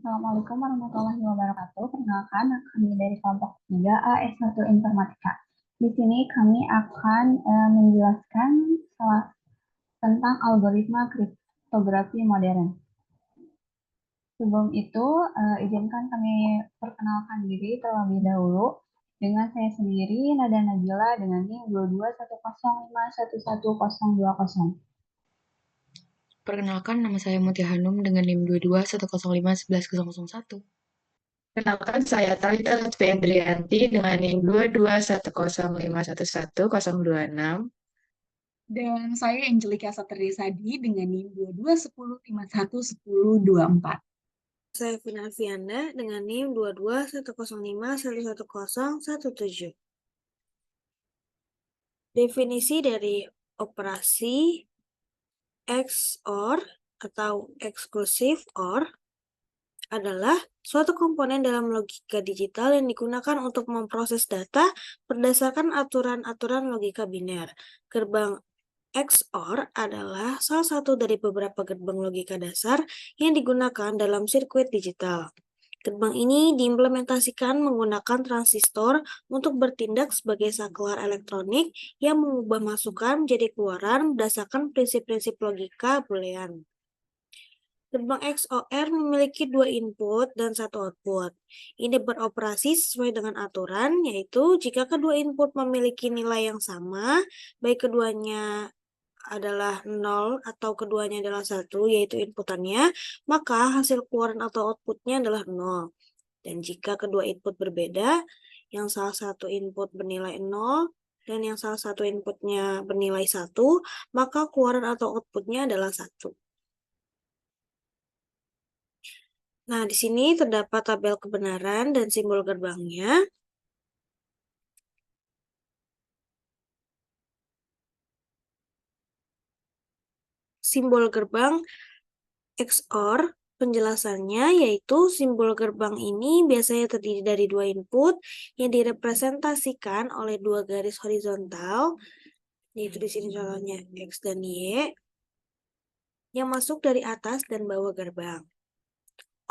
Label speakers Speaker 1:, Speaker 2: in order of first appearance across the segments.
Speaker 1: Assalamualaikum warahmatullahi wabarakatuh. Perkenalkan, kami dari kelompok 3A S1 Informatika. Di sini kami akan menjelaskan tentang algoritma kriptografi modern. Sebelum itu, izinkan kami perkenalkan diri terlebih dahulu. Dengan saya sendiri, Nada Najila dengan NIM 22105111020.
Speaker 2: Perkenalkan, nama saya Mutia Hanum dengan NIM 2210511101.
Speaker 3: Kenalkan, saya Talita Lutfi Indrianti dengan NIM 22105111026.
Speaker 4: Dan saya Angelika Satrisadi dengan NIM 2210511024.
Speaker 5: Saya Vina Alfianda dengan NIM 2210511017. Definisi dari operasi XOR atau exclusive OR adalah suatu komponen dalam logika digital yang digunakan untuk memproses data berdasarkan aturan-aturan logika biner. Gerbang XOR adalah salah satu dari beberapa gerbang logika dasar yang digunakan dalam sirkuit digital. Gerbang ini diimplementasikan menggunakan transistor untuk bertindak sebagai saklar elektronik yang mengubah masukan menjadi keluaran berdasarkan prinsip-prinsip logika Boolean. Gerbang XOR memiliki 2 input dan 1 output. Ini beroperasi sesuai dengan aturan, yaitu jika kedua input memiliki nilai yang sama, baik keduanya adalah 0 atau keduanya adalah 1, yaitu inputannya, maka hasil keluaran atau outputnya adalah 0. Dan jika kedua input berbeda, yang salah satu input bernilai 0 dan yang salah satu inputnya bernilai 1, maka keluaran atau outputnya adalah 1. Nah, di sini terdapat tabel kebenaran dan simbol gerbangnya. Simbol gerbang XOR, penjelasannya yaitu simbol gerbang ini biasanya terdiri dari 2 input yang direpresentasikan oleh 2 garis horizontal, yaitu di sini contohnya X dan Y, yang masuk dari atas dan bawah gerbang.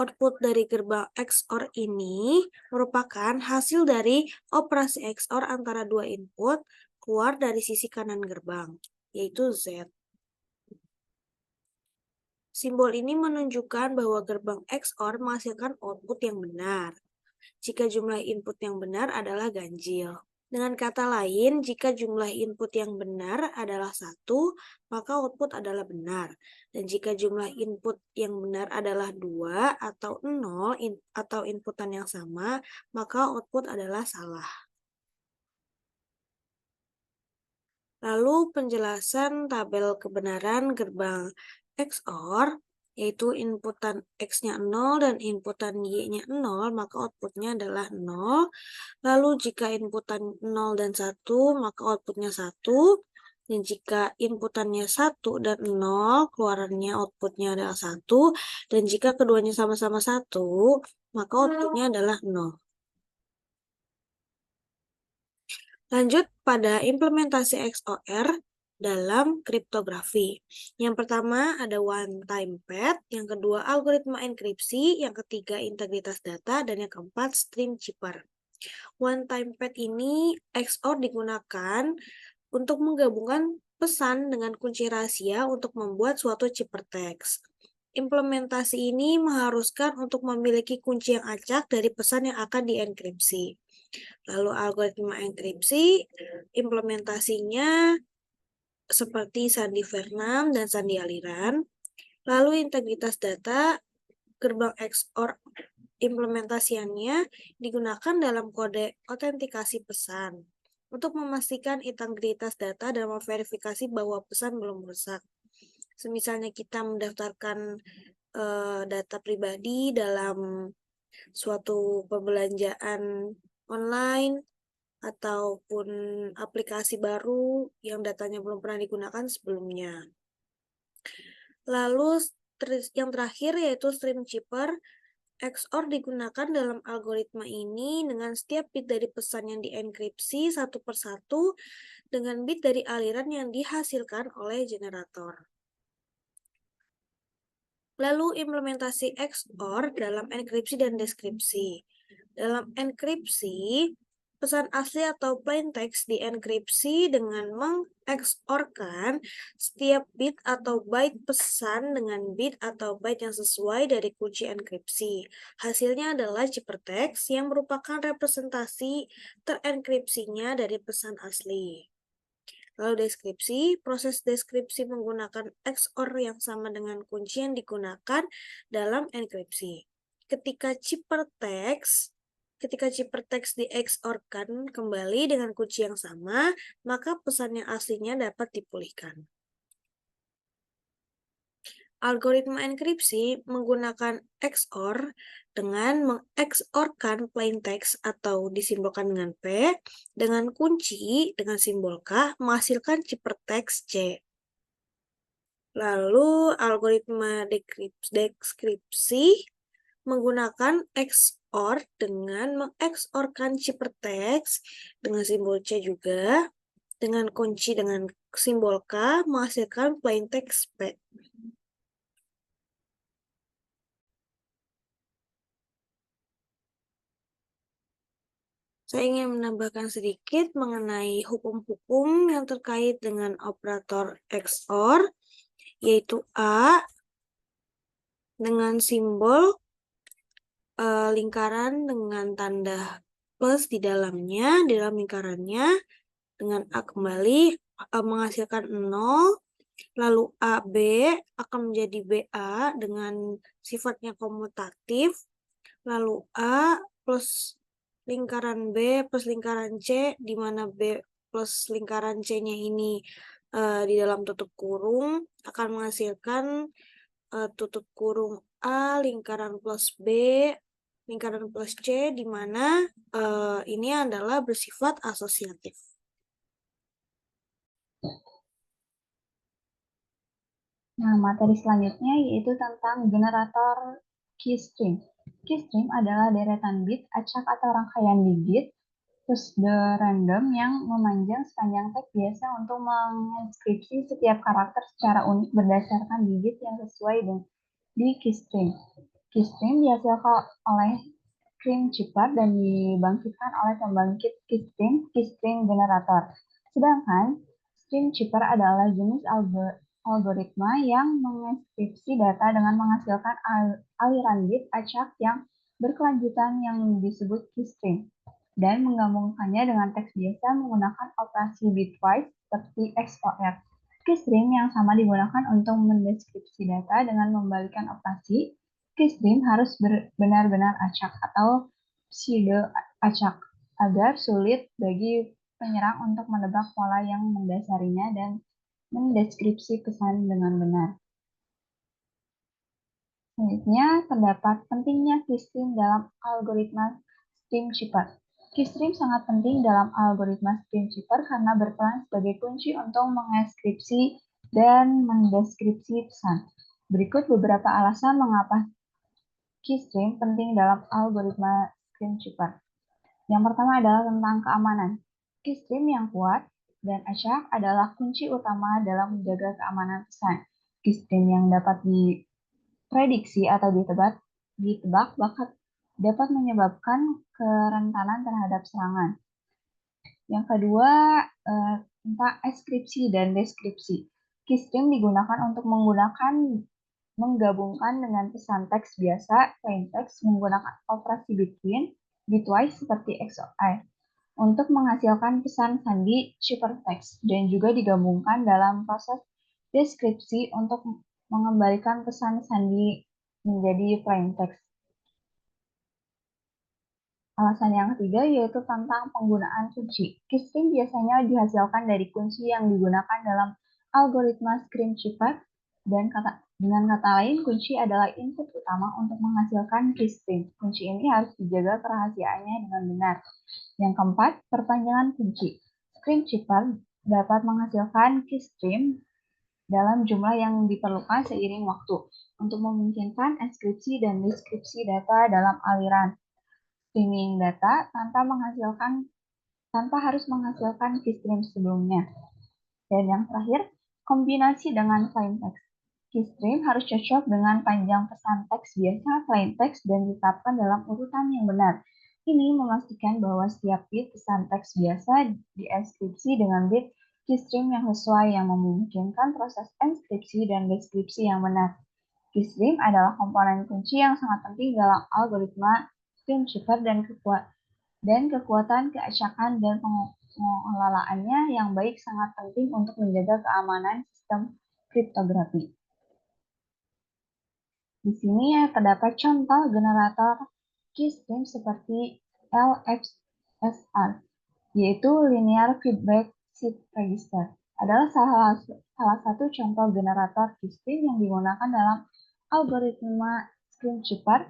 Speaker 5: Output dari gerbang XOR ini merupakan hasil dari operasi XOR antara 2 input keluar dari sisi kanan gerbang, yaitu Z. Simbol ini menunjukkan bahwa gerbang XOR menghasilkan output yang benar, jika jumlah input yang benar adalah ganjil. Dengan kata lain, jika jumlah input yang benar adalah 1, maka output adalah benar. Dan jika jumlah input yang benar adalah 2 atau 0 atau inputan yang sama, maka output adalah salah. Lalu penjelasan tabel kebenaran gerbang XOR, yaitu inputan X-nya 0 dan inputan Y-nya 0, maka outputnya adalah 0. Lalu jika inputan 0 dan 1, maka outputnya 1. Dan jika inputannya 1 dan 0, keluarannya outputnya adalah 1. Dan jika keduanya sama-sama 1, maka outputnya adalah 0. Lanjut pada implementasi XOR dalam kriptografi. Yang pertama ada one-time pad, yang kedua algoritma enkripsi, yang ketiga integritas data, dan yang keempat stream cheaper. One-time pad ini XOR digunakan untuk menggabungkan pesan dengan kunci rahasia untuk membuat suatu ciphertext. Implementasi ini mengharuskan untuk memiliki kunci yang acak dari pesan yang akan dienkripsi. Lalu algoritma enkripsi, implementasinya seperti sandi Vernam dan sandi aliran. Lalu integritas data, gerbang XOR implementasiannya digunakan dalam kode autentikasi pesan untuk memastikan integritas data dan memverifikasi bahwa pesan belum rusak. Semisalnya kita mendaftarkan data pribadi dalam suatu perbelanjaan online ataupun aplikasi baru yang datanya belum pernah digunakan sebelumnya. Lalu yang terakhir yaitu stream cheaper. XOR digunakan dalam algoritma ini dengan setiap bit dari pesan yang dienkripsi satu persatu dengan bit dari aliran yang dihasilkan oleh generator. Lalu implementasi XOR dalam enkripsi dan deskripsi. Dalam enkripsi, pesan asli atau plain text dienkripsi dengan meng-XOR-kan setiap bit atau byte pesan dengan bit atau byte yang sesuai dari kunci enkripsi. Hasilnya adalah ciphertext yang merupakan representasi terenkripsinya dari pesan asli. Lalu deskripsi, proses deskripsi menggunakan XOR yang sama dengan kunci yang digunakan dalam enkripsi. Ketika ciphertext di XOR-kan kembali dengan kunci yang sama, maka pesan yang aslinya dapat dipulihkan. Algoritma enkripsi menggunakan XOR dengan meng-XOR-kan plain text atau disimbolkan dengan P dengan kunci dengan simbol K menghasilkan ciphertext C. Lalu algoritma deskripsi menggunakan XOR dengan meng-XOR-kan ciphertext dengan simbol C juga dengan kunci dengan simbol K menghasilkan plain text P. Saya ingin menambahkan sedikit mengenai hukum-hukum yang terkait dengan operator XOR, yaitu A dengan simbol lingkaran dengan tanda plus di dalamnya, di dalam lingkarannya, dengan A kembali menghasilkan 0, lalu AB akan menjadi BA dengan sifatnya komutatif, lalu A plus lingkaran B plus lingkaran C, di mana B plus lingkaran C-nya ini di dalam tutup kurung akan menghasilkan tutup kurung A lingkaran plus B lingkaran plus C, di mana ini adalah bersifat asosiatif.
Speaker 1: Nah, materi selanjutnya yaitu tentang generator keystring. Keystring adalah deretan bit, acak atau rangkaian digit, terus the random yang memanjang sepanjang teks biasa untuk menginskripsi setiap karakter secara unik berdasarkan digit yang sesuai di keystring. Keystring dihasilkan oleh screen chipper dan dibangkitkan oleh pembangkit keystring generator. Sedangkan screen chipper adalah jenis algoritma yang menginskripsi data dengan menghasilkan aliran bit acak yang berkelanjutan yang disebut keystring dan menggabungkannya dengan teks biasa menggunakan operasi bitwise seperti XOR. Keystring yang sama digunakan untuk mendeskripsi data dengan membalikan operasi. Keystring harus benar-benar acak atau pseudo acak agar sulit bagi penyerang untuk menebak pola yang mendasarinya dan mendeskripsi pesan dengan benar. Selanjutnya, terdapat pentingnya keystring dalam algoritma stream chipper. Keystring sangat penting dalam algoritma stream chipper karena berperan sebagai kunci untuk menginskripsi dan mendeskripsi pesan. Berikut beberapa alasan mengapa keystring penting dalam algoritma stream chipper. Yang pertama adalah tentang keamanan. Keystring yang kuat dan acak adalah kunci utama dalam menjaga keamanan pesan. Keystring yang dapat diprediksi atau ditebak dapat menyebabkan kerentanan terhadap serangan. Yang kedua, tentang enkripsi dan deskripsi. Keystring digunakan untuk menggabungkan dengan pesan teks biasa, plain text, menggunakan operasi bitwise seperti XOR untuk menghasilkan pesan sandi ciphertext dan juga digabungkan dalam proses deskripsi untuk mengembalikan pesan sandi menjadi plain text. Alasan yang ketiga yaitu tentang penggunaan kunci. Keystring biasanya dihasilkan dari kunci yang digunakan dalam algoritma screen chipper dan dengan kata lain kunci adalah input utama untuk menghasilkan keystring. Kunci ini harus dijaga kerahasiaannya dengan benar. Yang keempat, perpanjangan kunci. Screen chipper dapat menghasilkan keystring dalam jumlah yang diperlukan seiring waktu untuk memungkinkan enkripsi dan deskripsi data dalam aliran streaming data tanpa harus menghasilkan keystring sebelumnya. Dan yang terakhir, kombinasi dengan plain text. Keystream harus cocok dengan panjang pesan teks biasa, plain text, dan ditetapkan dalam urutan yang benar. Ini memastikan bahwa setiap bit pesan teks biasa dienkripsi dengan bit keystream yang sesuai yang memungkinkan proses enskripsi dan deskripsi yang benar. Keystream adalah komponen kunci yang sangat penting dalam algoritma stream shifter dan kekuatan keacakan dan pengelolaannya yang baik sangat penting untuk menjaga keamanan sistem kriptografi. Di sini terdapat contoh generator keystream seperti LFSR, yaitu Linear Feedback Shift Register. Adalah salah satu contoh generator keystream yang digunakan dalam algoritma stream shifter.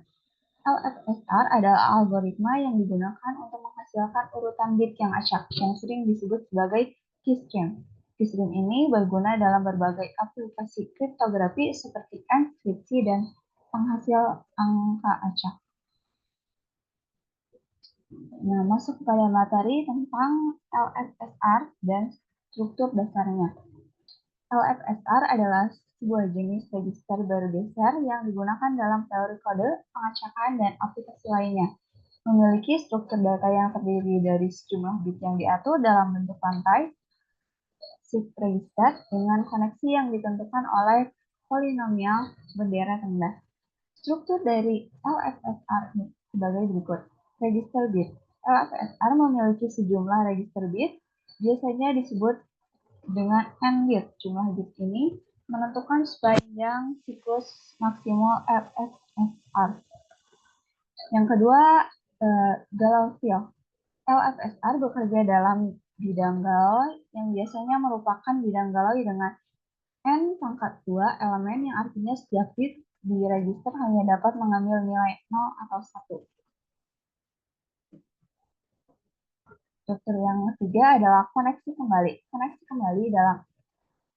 Speaker 1: LFSR adalah algoritma yang digunakan untuk menghasilkan urutan bit yang acak, yang sering disebut sebagai keystream. Keystream ini berguna dalam berbagai aplikasi kriptografi seperti enkripsi dan penghasil angka acak. Nah, masuk kepada materi tentang LFSR dan struktur dasarnya. LFSR adalah sebuah jenis register bergeser yang digunakan dalam teori kode, pengacakan, dan aplikasi lainnya. Memiliki struktur data yang terdiri dari sejumlah bit yang diatur dalam bentuk rantai shift register dengan koneksi yang ditentukan oleh polinomial bendera rendah. Struktur dari LFSR sebagai berikut. Register bit. LFSR memiliki sejumlah register bit, biasanya disebut dengan n bit. Jumlah bit ini menentukan sepanjang siklus maksimal LFSR. Yang kedua, Gaussian. LFSR bekerja dalam bidang Gauss yang biasanya merupakan bidang Gauss dengan n pangkat 2 elemen yang artinya setiap bit di register hanya dapat mengambil nilai 0 atau 1. Struktur yang ketiga adalah koneksi kembali. Koneksi kembali dalam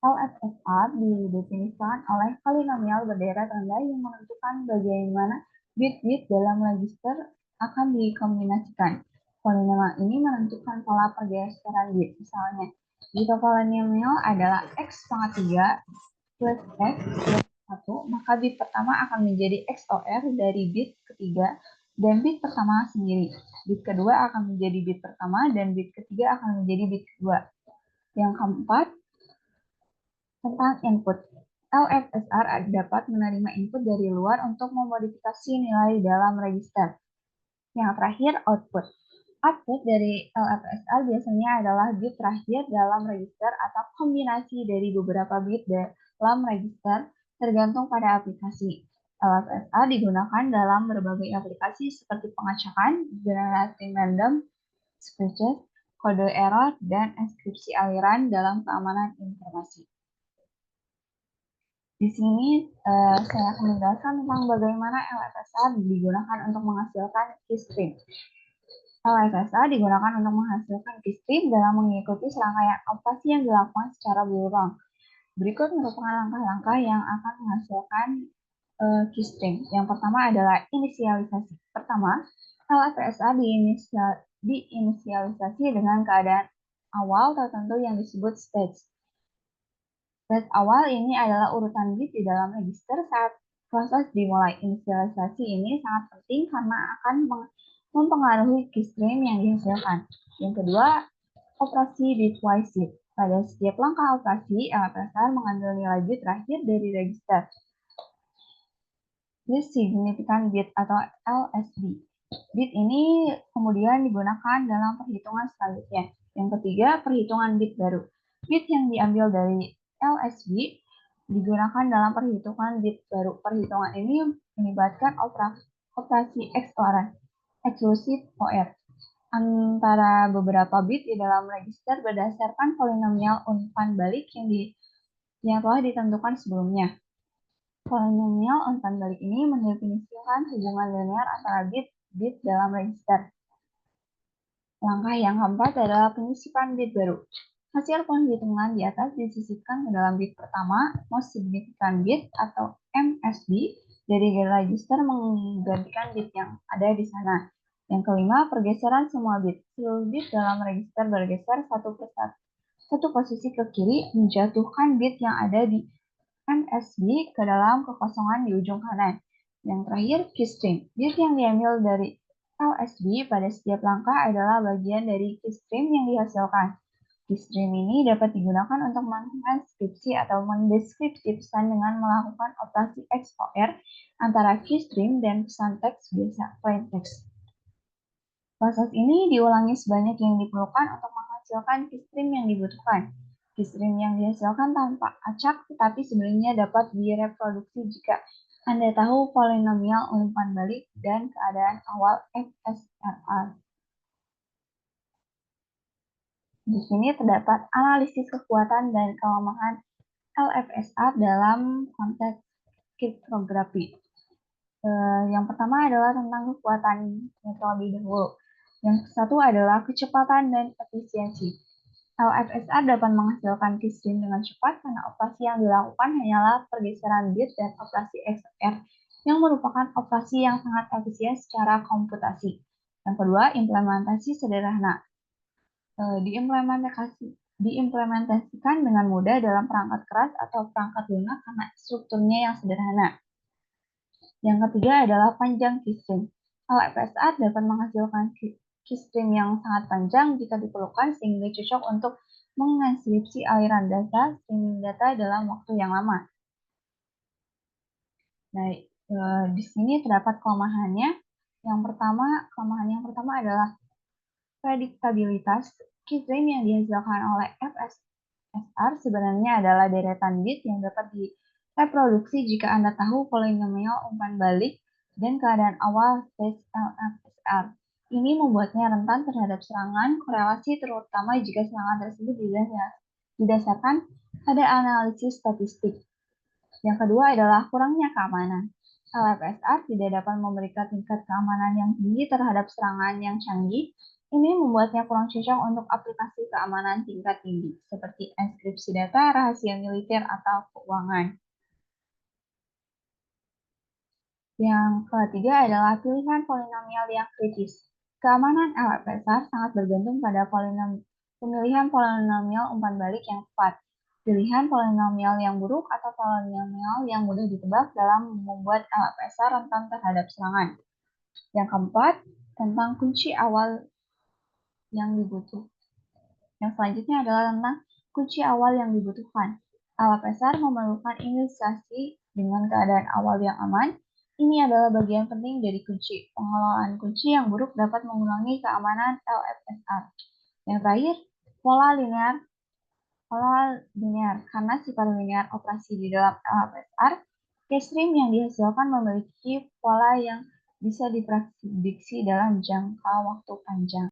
Speaker 1: LFSR didefinisikan oleh polinomial berderet rendah yang menentukan bagaimana bit-bit dalam register akan dikombinasikan. Polinomial ini menentukan pola pergeseran bit. Misalnya, jika polinomial adalah x pangkat 3 plus x plus 1, maka bit pertama akan menjadi XOR dari bit ketiga dan bit pertama sendiri. Bit kedua akan menjadi bit pertama dan bit ketiga akan menjadi bit kedua. Yang keempat, tentang input. LFSR dapat menerima input dari luar untuk memodifikasi nilai dalam register. Yang terakhir, output. Output dari LFSR biasanya adalah bit terakhir dalam register atau kombinasi dari beberapa bit dalam register tergantung pada aplikasi. LFSR digunakan dalam berbagai aplikasi seperti pengacakan, generating random switches, kode error, dan enskripsi aliran dalam keamanan informasi. Di sini saya akan menjelaskan tentang bagaimana LFSR digunakan untuk menghasilkan keystream. LFSR digunakan untuk menghasilkan keystream dalam mengikuti serangkaian operasi yang dilakukan secara berulang. Berikut merupakan langkah-langkah yang akan menghasilkan keystream. Yang pertama adalah inisialisasi. Pertama, LFSR diinisialisasi dengan keadaan awal tertentu yang disebut stage. Stage awal ini adalah urutan bit di dalam register saat proses dimulai. Inisialisasi ini sangat penting karena akan mempengaruhi keystream yang dihasilkan. Yang kedua, operasi bitwise shift. Pada setiap langkah operasi, LFSR mengambil nilai bit terakhir dari register. Least significant bit atau LSB. Bit ini kemudian digunakan dalam perhitungan selanjutnya. Yang ketiga, perhitungan bit baru. Bit yang diambil dari LSB digunakan dalam perhitungan bit baru. Perhitungan ini melibatkan operasi XOR, exclusive OR, antara beberapa bit di dalam register berdasarkan polinomial umpan balik yang telah ditentukan sebelumnya. Polinomial umpan balik ini mendefinisikan hubungan linear antara bit dalam register. Langkah yang keempat adalah penyisipan bit baru. Hasil penghitungan di atas disisipkan ke dalam bit pertama, most significant bit atau MSB, dari register menggantikan bit yang ada di sana. Yang kelima, pergeseran semua bit. Seluruh bit dalam register bergeser satu posisi ke kiri, menjatuhkan bit yang ada di MSB ke dalam kekosongan di ujung kanan. Yang terakhir, keystream. Bit yang diambil dari LSB pada setiap langkah adalah bagian dari keystream yang dihasilkan. Keystream ini dapat digunakan untuk mentranskripsi atau mendeskripsi pesan dengan melakukan operasi XOR antara keystream dan pesan teks biasa plain text. Proses ini diulangi sebanyak yang diperlukan untuk menghasilkan keystream yang dibutuhkan. Keystream yang dihasilkan tanpa acak tetapi sebelumnya dapat direproduksi jika Anda tahu polinomial umpan balik dan keadaan awal FSRR. Di sini terdapat analisis kekuatan dan kelemahan LFSR dalam konteks kriptografi. Yang pertama adalah tentang kekuatannya terlebih dahulu. Yang satu adalah kecepatan dan efisiensi. LFSR dapat menghasilkan keystream dengan cepat karena operasi yang dilakukan hanyalah pergeseran bit dan operasi XOR yang merupakan operasi yang sangat efisien secara komputasi. Yang kedua, implementasi sederhana. Diimplementasikan dengan mudah dalam perangkat keras atau perangkat lunak karena strukturnya yang sederhana. Yang ketiga adalah panjang keystream. LFSR dapat menghasilkan keystream yang sangat panjang jika diperlukan sehingga cocok untuk menganskripsi aliran data, streaming data dalam waktu yang lama. Nah, di sini terdapat kelemahannya. Kelemahan yang pertama adalah prediktabilitas. Keystream yang dihasilkan oleh FSR sebenarnya adalah deretan bit yang dapat direproduksi jika Anda tahu polinomial umpan balik dan keadaan awal stage LFSR. Ini membuatnya rentan terhadap serangan korelasi terutama jika serangan tersebut didasarkan pada analisis statistik. Yang kedua adalah kurangnya keamanan. LFSR tidak dapat memberikan tingkat keamanan yang tinggi terhadap serangan yang canggih. Ini membuatnya kurang cocok untuk aplikasi keamanan tingkat tinggi, seperti enkripsi data, rahasia militer, atau keuangan. Yang ketiga adalah pilihan polinomial yang kritis. Keamanan LFSR sangat bergantung pada pemilihan polinomial umpan balik yang tepat. Pilihan polinomial yang buruk atau polinomial yang mudah ditebak dalam membuat LFSR rentan terhadap serangan. Yang keempat, tentang kunci awal yang dibutuhkan. Yang selanjutnya adalah tentang kunci awal yang dibutuhkan. LFSR memerlukan inisiasi dengan keadaan awal yang aman. Ini adalah bagian penting dari kunci. Pengelolaan kunci yang buruk dapat mengurangi keamanan LFSR. Yang terakhir, pola linear. Karena sifat linear operasi di dalam LFSR, keystream yang dihasilkan memiliki pola yang bisa diprediksi dalam jangka waktu panjang.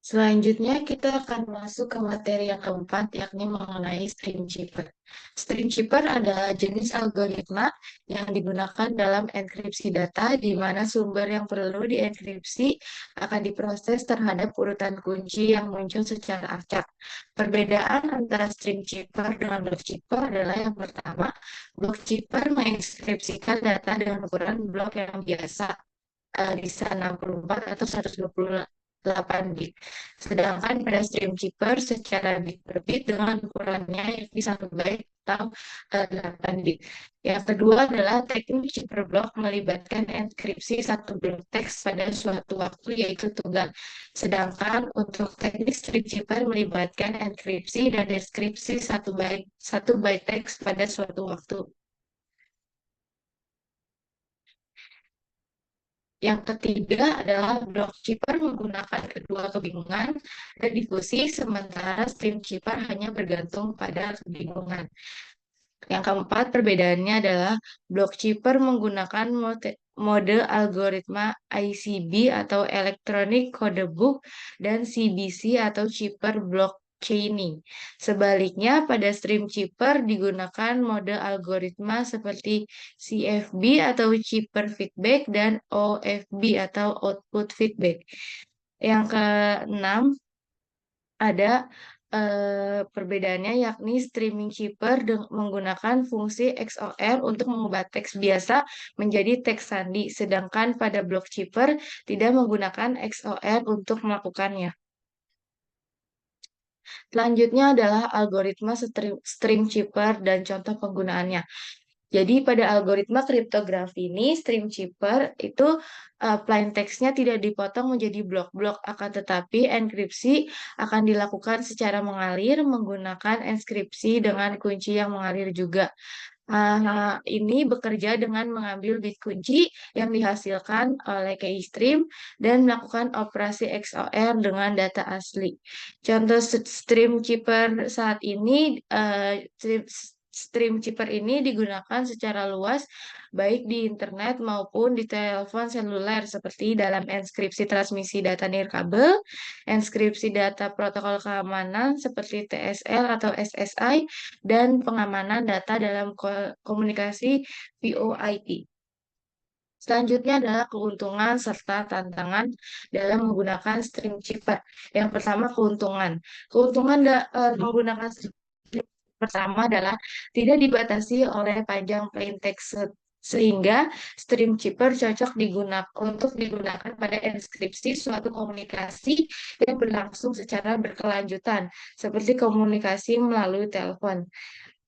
Speaker 3: Selanjutnya kita akan masuk ke materi yang keempat, yakni mengenai stream cheaper. Stream cheaper adalah jenis algoritma yang digunakan dalam enkripsi data, di mana sumber yang perlu dienkripsi akan diproses terhadap urutan kunci yang muncul secara acak. Perbedaan antara stream cheaper dengan block cheaper adalah yang pertama, block cheaper menginskripsikan data dengan ukuran blok yang biasa, bisa 64 atau 128 bit. Sedangkan pada stream cheaper secara bit per bit dengan ukurannya yakni 1 byte atau 8 bit. Yang kedua adalah teknik cheaper block melibatkan enkripsi satu blok teks pada suatu waktu yaitu tunggal. Sedangkan untuk teknik stream cheaper melibatkan enkripsi dan deskripsi satu byte teks pada suatu waktu. Yang ketiga adalah block cheaper menggunakan kedua kebingungan dan difusi, sementara stream cheaper hanya bergantung pada kebingungan. Yang keempat, perbedaannya adalah block cheaper menggunakan mode algoritma ICB atau Electronic Code Book dan CBC atau cheaper block chaining. Sebaliknya, pada stream cheaper digunakan mode algoritma seperti CFB atau cheaper feedback dan OFB atau output feedback. Yang keenam, ada perbedaannya yakni streaming cheaper menggunakan fungsi XOR untuk mengubah teks biasa menjadi teks sandi, sedangkan pada block cheaper tidak menggunakan XOR untuk melakukannya. Selanjutnya adalah algoritma stream cheaper dan contoh penggunaannya. Jadi pada algoritma kriptografi ini, stream cheaper itu plain text-nya tidak dipotong menjadi blok-blok, akan tetapi enkripsi akan dilakukan secara mengalir menggunakan inskripsi dengan kunci yang mengalir juga. Ini bekerja dengan mengambil bit kunci yang dihasilkan oleh keystream dan melakukan operasi XOR dengan data asli. Contoh stream cheaper saat ini, stream cheaper ini digunakan secara luas baik di internet maupun di telepon seluler seperti dalam inskripsi transmisi data nirkabel, inskripsi data protokol keamanan seperti TSL atau SSI, dan pengamanan data dalam komunikasi VoIP. Selanjutnya adalah keuntungan serta tantangan dalam menggunakan stream cheaper. Yang pertama keuntungan. Keuntungan menggunakan stream cheaper pertama adalah tidak dibatasi oleh panjang plain text sehingga stream cheaper cocok untuk digunakan pada inskripsi suatu komunikasi yang berlangsung secara berkelanjutan seperti komunikasi melalui telepon.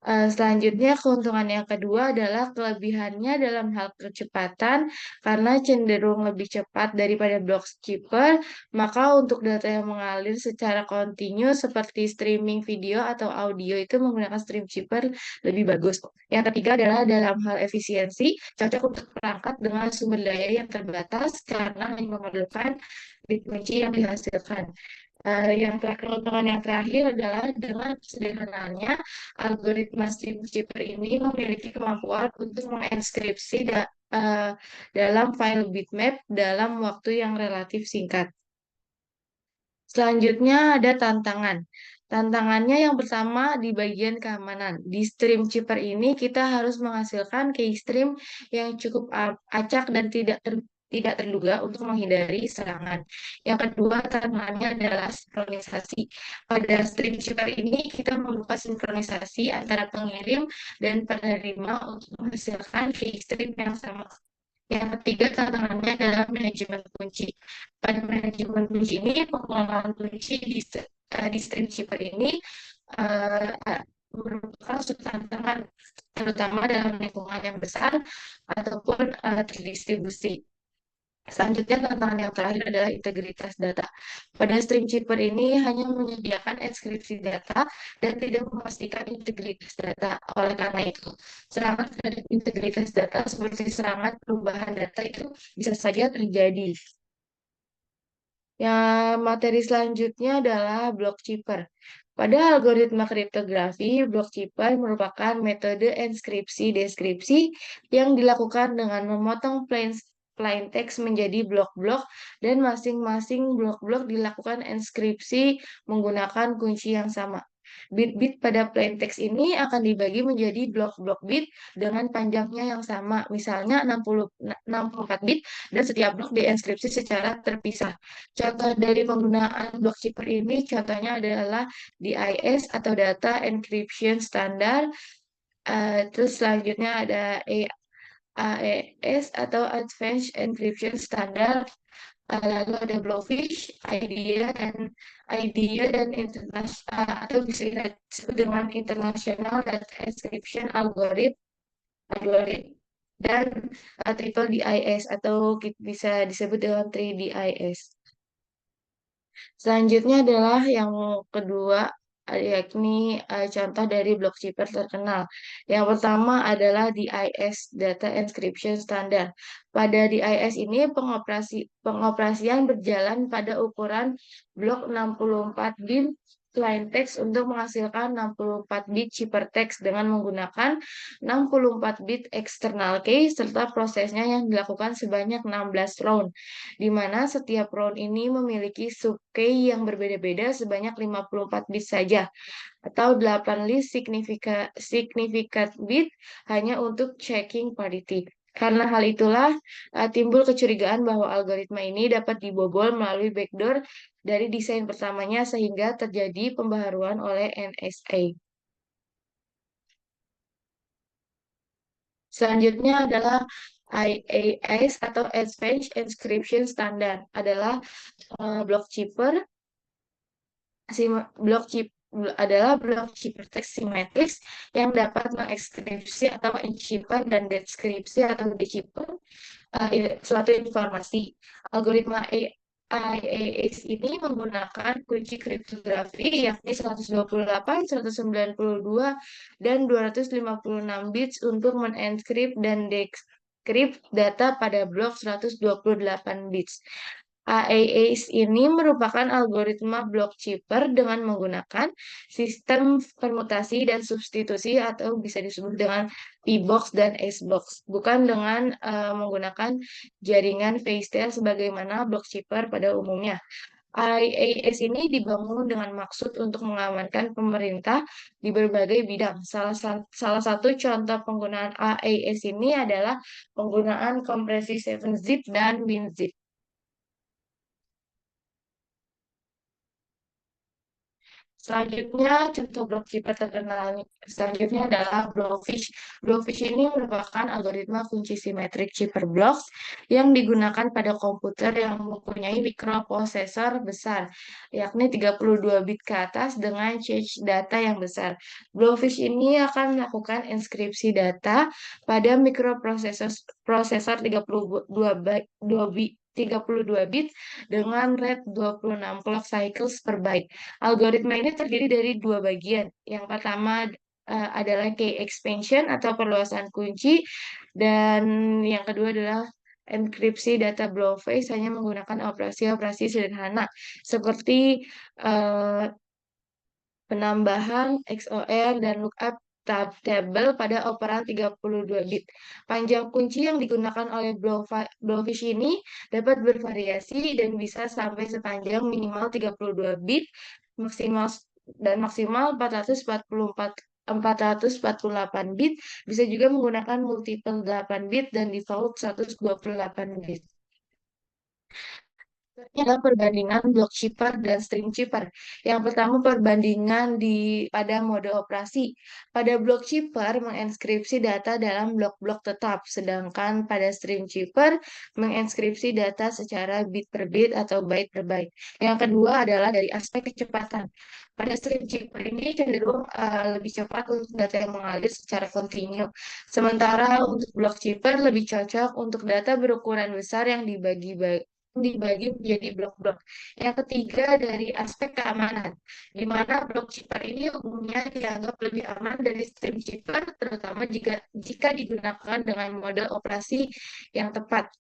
Speaker 3: Selanjutnya, keuntungan yang kedua adalah kelebihannya dalam hal kecepatan, karena cenderung lebih cepat daripada block cheaper, maka untuk data yang mengalir secara kontinu seperti streaming video atau audio itu menggunakan stream cheaper lebih bagus. Yang ketiga adalah dalam hal efisiensi, cocok untuk perangkat dengan sumber daya yang terbatas karena hanya memerlukan bit kunci yang dihasilkan. Keuntungan yang terakhir adalah dengan sederhananya algoritma stream cheaper ini memiliki kemampuan untuk menginskripsi dalam file bitmap dalam waktu yang relatif singkat. Selanjutnya ada tantangan. Tantangannya yang pertama di bagian keamanan. Di stream cheaper ini kita harus menghasilkan keystream yang cukup acak dan tidak terduga untuk menghindari serangan. Yang kedua, tantangannya adalah sinkronisasi. Pada stream cheaper ini kita membuka sinkronisasi antara pengirim dan penerima untuk menghasilkan keystream yang sama. Yang ketiga, tantangannya adalah manajemen kunci. Pada manajemen kunci ini, pengelolaan kunci di stream cheaper ini merupakan suatu tantangan, terutama dalam lingkungan yang besar ataupun terdistribusi. Selanjutnya, tantangan yang terakhir adalah integritas data. Pada stream cheaper ini hanya menyediakan inskripsi data dan tidak memastikan integritas data. Oleh karena itu, serangan terhadap integritas data seperti serangan perubahan data itu bisa saja terjadi. Materi selanjutnya adalah block cheaper. Pada algoritma kriptografi, block cheaper merupakan metode inskripsi-deskripsi yang dilakukan dengan memotong plain text menjadi blok-blok dan masing-masing blok-blok dilakukan inskripsi menggunakan kunci yang sama. Bit-bit pada plain text ini akan dibagi menjadi blok-blok bit dengan panjangnya yang sama, misalnya 64 bit, dan setiap blok diinskripsi secara terpisah. Contoh dari penggunaan block cheaper ini contohnya adalah DIS atau Data Encryption Standard. Terus selanjutnya ada AES atau Advanced Encryption Standard. Lalu ada Blowfish, IDEA dan internasional atau bisa disebut dengan International Data Encryption Algorithm dan Triple DIS atau bisa disebut dengan 3DIS. Selanjutnya adalah yang kedua, yakni contoh dari block cheaper terkenal. Yang pertama adalah DIS, Data Encryption Standard. Pada DIS ini pengoperasian berjalan pada ukuran blok 64 bit plain text untuk menghasilkan 64 bit ciphertext dengan menggunakan 64 bit external key serta prosesnya yang dilakukan sebanyak 16 round, di mana setiap round ini memiliki sub-key yang berbeda-beda sebanyak 54 bit saja, atau 8 list significant bit hanya untuk checking parity. Karena hal itulah timbul kecurigaan bahwa algoritma ini dapat dibobol melalui backdoor dari desain pertamanya sehingga terjadi pembaharuan oleh NSA. Selanjutnya adalah IAS atau Advanced Encryption Standard adalah block cheaper Blok chip adalah blok ciphertext simetris yang dapat mengekskripsi atau encipher dan deskripsi atau decipher suatu informasi. Algoritma IaaS ini menggunakan kunci kriptografi yakni 128, 192, dan 256 bits untuk menenkrip dan dekrypt data pada blok 128 bits. IaaS ini merupakan algoritma block chipper dengan menggunakan sistem permutasi dan substitusi atau bisa disebut dengan P-box dan S-box, bukan dengan menggunakan jaringan Feistel sebagaimana block chipper pada umumnya. IaaS ini dibangun dengan maksud untuk mengamankan pemerintah di berbagai bidang. Salah satu contoh penggunaan IaaS ini adalah penggunaan kompresi 7-zip dan WinZip. Selanjutnya, contoh blok chipper terkenal selanjutnya adalah Blowfish. Blowfish ini merupakan algoritma kunci simetrik chipper blocks yang digunakan pada komputer yang mempunyai mikroprosesor besar, yakni 32 bit ke atas dengan cache data yang besar. Blowfish ini akan melakukan inskripsi data pada mikroprosesor 32 bit dengan rate 26 clock cycles per byte. Algoritma ini terdiri dari dua bagian. Yang pertama adalah key expansion atau perluasan kunci, dan yang kedua adalah enkripsi data Blowfish hanya menggunakan operasi-operasi sederhana seperti penambahan XOR dan lookup table pada operan 32 bit. Panjang kunci yang digunakan oleh Blowfish ini dapat bervariasi dan bisa sampai sepanjang minimal 32 bit maksimal dan maksimal 448 bit, bisa juga menggunakan multiple 8 bit dan default 128 bit. Ini adalah perbandingan block chipper dan stream chipper. Yang pertama, perbandingan pada mode operasi. Pada block chipper menginskripsi data dalam blok-blok tetap, sedangkan pada stream chipper menginskripsi data secara bit per bit atau byte per byte. Yang kedua adalah dari aspek kecepatan. Pada stream chipper ini cenderung lebih cepat untuk data yang mengalir secara kontinu. Sementara untuk block chipper lebih cocok untuk data berukuran besar yang dibagi menjadi blok-blok. Yang ketiga dari aspek keamanan, di mana blok chipper ini umumnya dianggap lebih aman dari stream chipper, terutama jika digunakan dengan mode operasi yang tepat.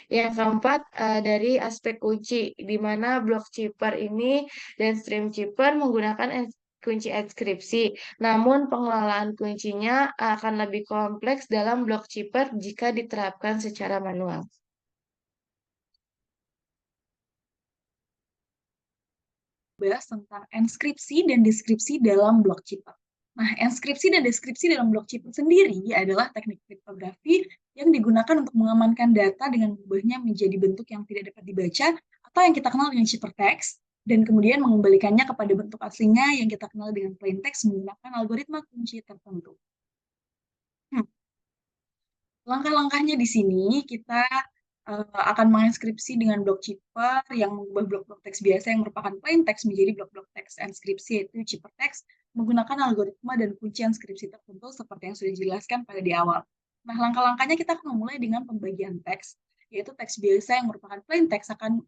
Speaker 3: Yang keempat dari aspek kunci, di mana blok chipper ini dan stream chipper menggunakan kunci enkripsi. Namun pengelolaan kuncinya akan lebih kompleks dalam blok chipper jika diterapkan secara manual.
Speaker 4: Bahas tentang enskripsi dan deskripsi dalam blok chipper. Nah, enskripsi dan deskripsi dalam blok chipper sendiri adalah teknik kriptografi yang digunakan untuk mengamankan data dengan mengubahnya menjadi bentuk yang tidak dapat dibaca atau yang kita kenal dengan ciphertext, dan kemudian mengembalikannya kepada bentuk aslinya yang kita kenal dengan plain text menggunakan algoritma kunci tertentu. Langkah-langkahnya di sini kita akan menginskripsi dengan blok chipper yang mengubah blok-blok teks biasa yang merupakan plain text menjadi blok-blok teks enskripsi, yaitu ciphertext, menggunakan algoritma dan kunci enskripsi tertentu seperti yang sudah dijelaskan pada di awal. Nah, langkah-langkahnya kita akan memulai dengan pembagian teks, yaitu teks biasa yang merupakan plain text akan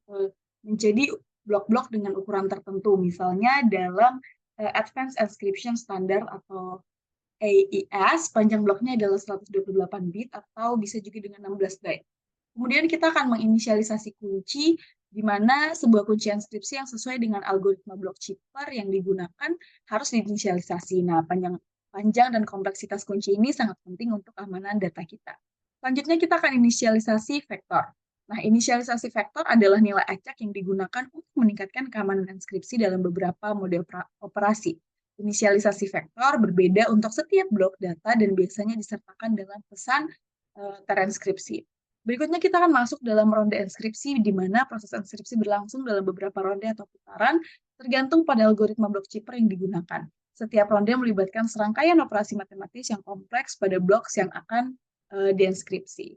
Speaker 4: menjadi blok-blok dengan ukuran tertentu, misalnya dalam Advanced Encryption Standard atau AES, panjang bloknya adalah 128 bit atau bisa juga dengan 16 byte. Kemudian kita akan menginisialisasi kunci, di mana sebuah kunci enskripsi yang sesuai dengan algoritma blok chipper yang digunakan harus diinisialisasi. Nah, panjang dan kompleksitas kunci ini sangat penting untuk keamanan data kita. Selanjutnya kita akan inisialisasi vektor. Nah, inisialisasi vektor adalah nilai acak yang digunakan untuk meningkatkan keamanan enskripsi dalam beberapa mode operasi. Inisialisasi vektor berbeda untuk setiap blok data dan biasanya disertakan dalam pesan terenskripsi. Berikutnya kita akan masuk dalam ronde enskripsi, di mana proses enskripsi berlangsung dalam beberapa ronde atau putaran, tergantung pada algoritma blok chipper yang digunakan. Setiap ronde melibatkan serangkaian operasi matematis yang kompleks pada blok yang akan dienskripsi.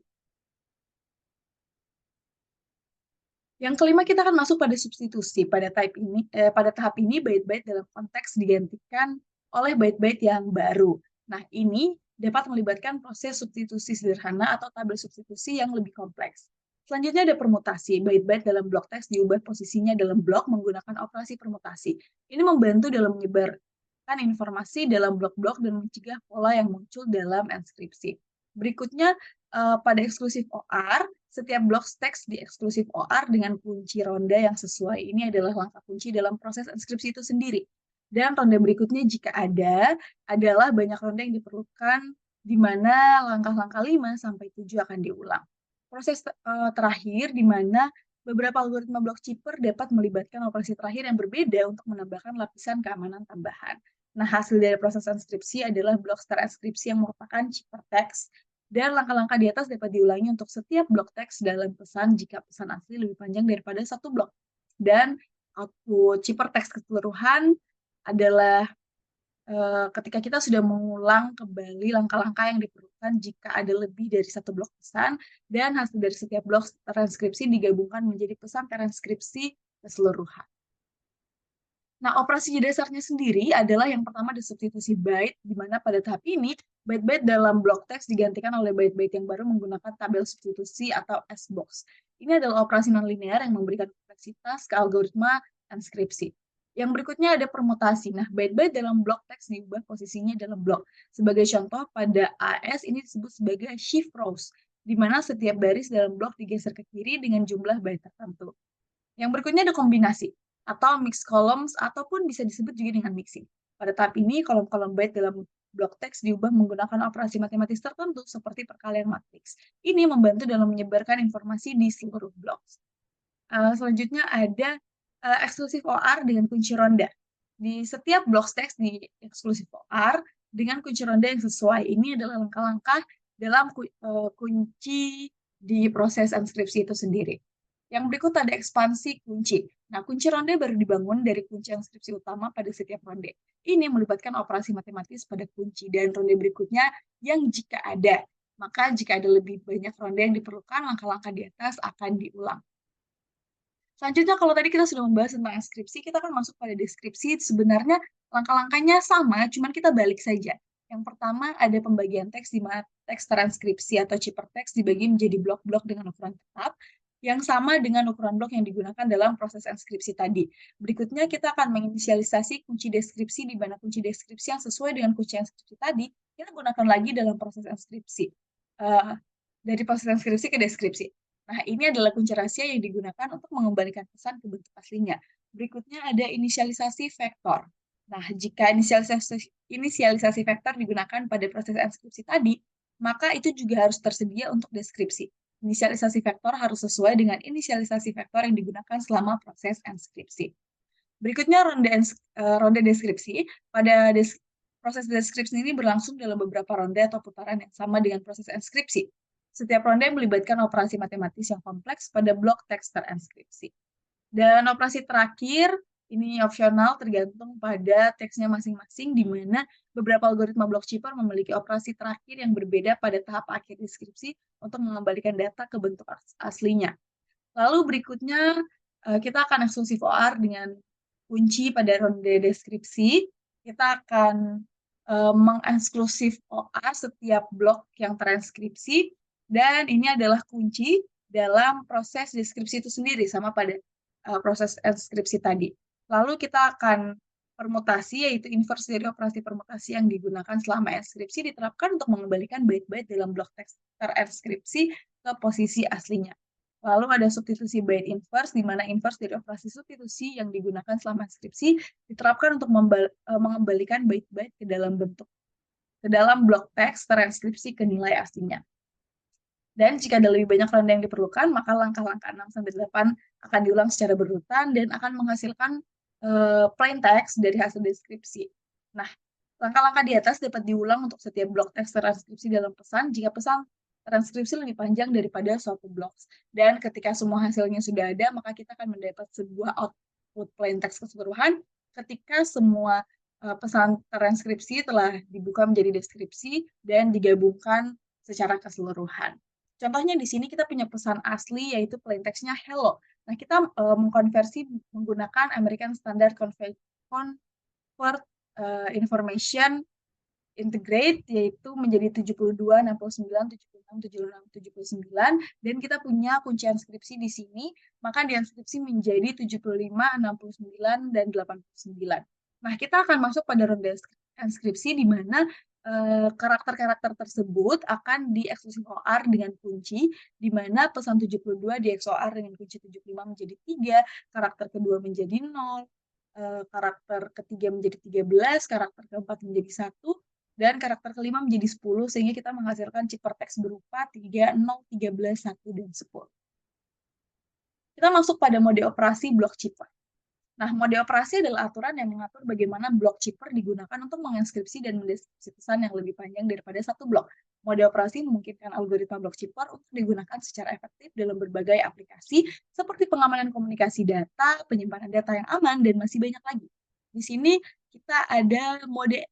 Speaker 4: Yang kelima, kita akan masuk pada substitusi. Pada tahap ini bait-bait dalam konteks digantikan oleh bait-bait yang baru. Nah, ini dapat melibatkan proses substitusi sederhana atau tabel substitusi yang lebih kompleks. Selanjutnya ada permutasi. Bait-bait dalam blok teks diubah posisinya dalam blok menggunakan operasi permutasi. Ini membantu dalam menyebarkan informasi dalam blok-blok dan mencegah pola yang muncul dalam enskripsi. Berikutnya, pada eksklusif OR, setiap blok teks di eksklusif OR dengan kunci ronde yang sesuai. Ini adalah langkah kunci dalam proses enskripsi itu sendiri. Dan ronde berikutnya jika ada, adalah banyak ronde yang diperlukan di mana langkah-langkah 5 sampai 7 akan diulang. Proses terakhir di mana beberapa algoritma blok chipper dapat melibatkan operasi terakhir yang berbeda untuk menambahkan lapisan keamanan tambahan. Nah, hasil dari proses enskripsi adalah blok terenskripsi yang merupakan chipper text, dan langkah-langkah di atas dapat diulangi untuk setiap blok teks dalam pesan jika pesan asli lebih panjang daripada satu blok. Dan output chipper teks keseluruhan adalah ketika kita sudah mengulang kembali langkah-langkah yang diperlukan jika ada lebih dari satu blok pesan, dan hasil dari setiap blok transkripsi digabungkan menjadi pesan transkripsi keseluruhan. Nah, operasi dasarnya sendiri adalah yang pertama ada substitusi byte, di mana pada tahap ini byte-byte dalam blok teks digantikan oleh byte-byte yang baru menggunakan tabel substitusi atau S-box. Ini adalah operasi nonlinear yang memberikan kompleksitas ke algoritma enskripsi. Yang berikutnya ada permutasi. Nah, byte-byte dalam blok teks diubah posisinya dalam blok. Sebagai contoh, pada AS ini disebut sebagai shift rows, di mana setiap baris dalam blok digeser ke kiri dengan jumlah byte tertentu. Yang berikutnya ada kombinasi atau mixed columns, ataupun bisa disebut juga dengan mixing. Pada tahap ini, kolom-kolom byte dalam blok teks diubah menggunakan operasi matematis tertentu seperti perkalian matriks. Ini membantu dalam menyebarkan informasi di seluruh blok. Selanjutnya ada eksklusif OR dengan kunci ronda. Di setiap blok teks di eksklusif OR dengan kunci ronda yang sesuai. Ini adalah langkah-langkah dalam kunci di proses enskripsi itu sendiri. Yang berikut ada ekspansi kunci. Nah, kunci ronde baru dibangun dari kunci enskripsi utama pada setiap ronde. Ini melibatkan operasi matematis pada kunci, dan ronde berikutnya yang jika ada. Maka jika ada lebih banyak ronde yang diperlukan, langkah-langkah di atas akan diulang. Selanjutnya, kalau tadi kita sudah membahas tentang enskripsi, kita akan masuk pada deskripsi. Sebenarnya langkah-langkahnya sama, cuman kita balik saja. Yang pertama ada pembagian teks, di mana teks transkripsi atau chipper teks dibagi menjadi blok-blok dengan ukuran tetap, yang sama dengan ukuran blok yang digunakan dalam proses enskripsi tadi. Berikutnya kita akan menginisialisasi kunci deskripsi, di mana kunci deskripsi yang sesuai dengan kunci enskripsi tadi, kita gunakan lagi dalam proses enskripsi. Dari proses enskripsi ke deskripsi. Nah, ini adalah kunci rahasia yang digunakan untuk mengembalikan pesan ke bentuk aslinya. Berikutnya ada inisialisasi vektor. Nah, jika inisialisasi vektor digunakan pada proses enskripsi tadi, maka itu juga harus tersedia untuk deskripsi. Inisialisasi vektor harus sesuai dengan inisialisasi vektor yang digunakan selama proses enskripsi. Berikutnya ronde deskripsi. Pada proses deskripsi ini berlangsung dalam beberapa ronde atau putaran yang sama dengan proses enskripsi. Setiap ronde melibatkan operasi matematis yang kompleks pada blok teks terenskripsi. Dan operasi terakhir, ini opsional tergantung pada teksnya masing-masing, di mana beberapa algoritma blok chipper memiliki operasi terakhir yang berbeda pada tahap akhir deskripsi untuk mengembalikan data ke bentuk aslinya. Lalu berikutnya, kita akan eksklusif OR dengan kunci pada ronde deskripsi. Kita akan mengeksklusif OR setiap blok yang transkripsi, dan ini adalah kunci dalam proses deskripsi itu sendiri, sama pada proses enskripsi tadi. Lalu kita akan permutasi, yaitu inverse dari operasi permutasi yang digunakan selama enskripsi diterapkan untuk mengembalikan byte-byte dalam blok teks terenskripsi ke posisi aslinya. Lalu ada substitusi byte inverse, di mana inverse dari operasi substitusi yang digunakan selama enskripsi diterapkan untuk mengembalikan byte-byte ke dalam blok teks terenskripsi ke nilai aslinya. Dan jika ada lebih banyak ronde yang diperlukan, maka langkah-langkah 6-8 akan diulang secara berurutan dan akan menghasilkan plain text dari hasil deskripsi. Nah, langkah-langkah di atas dapat diulang untuk setiap blok teks transkripsi dalam pesan jika pesan transkripsi lebih panjang daripada suatu blok. Dan ketika semua hasilnya sudah ada, maka kita akan mendapat sebuah output plain text keseluruhan ketika semua pesan transkripsi telah dibuka menjadi deskripsi dan digabungkan secara keseluruhan. Contohnya di sini kita punya pesan asli, yaitu plain text-nya hello. Nah, kita mengkonversi menggunakan American Standard Convert Information Integrate, yaitu menjadi 72, 69, 76, 76, 79, dan kita punya kunci enskripsi di sini, maka dienskripsi menjadi 75, 69, dan 89. Nah, kita akan masuk pada ronde enskripsi di mana karakter-karakter tersebut akan di exclusive OR dengan kunci, di mana pesan 72 di XOR dengan kunci 75 menjadi 3, karakter kedua menjadi 0, karakter ketiga menjadi 13, karakter keempat menjadi 1, dan karakter kelima menjadi 10, sehingga kita menghasilkan ciphertext berupa 3, 0, 13, 1, dan 10. Kita masuk pada mode operasi block chipper. Nah, mode operasi adalah aturan yang mengatur bagaimana blok chipper digunakan untuk menginskripsi dan mendeskripsi pesan yang lebih panjang daripada satu blok. Mode operasi memungkinkan algoritma blok chipper untuk digunakan secara efektif dalam berbagai aplikasi seperti pengamanan komunikasi data, penyimpanan data yang aman, dan masih banyak lagi. Di sini kita ada mode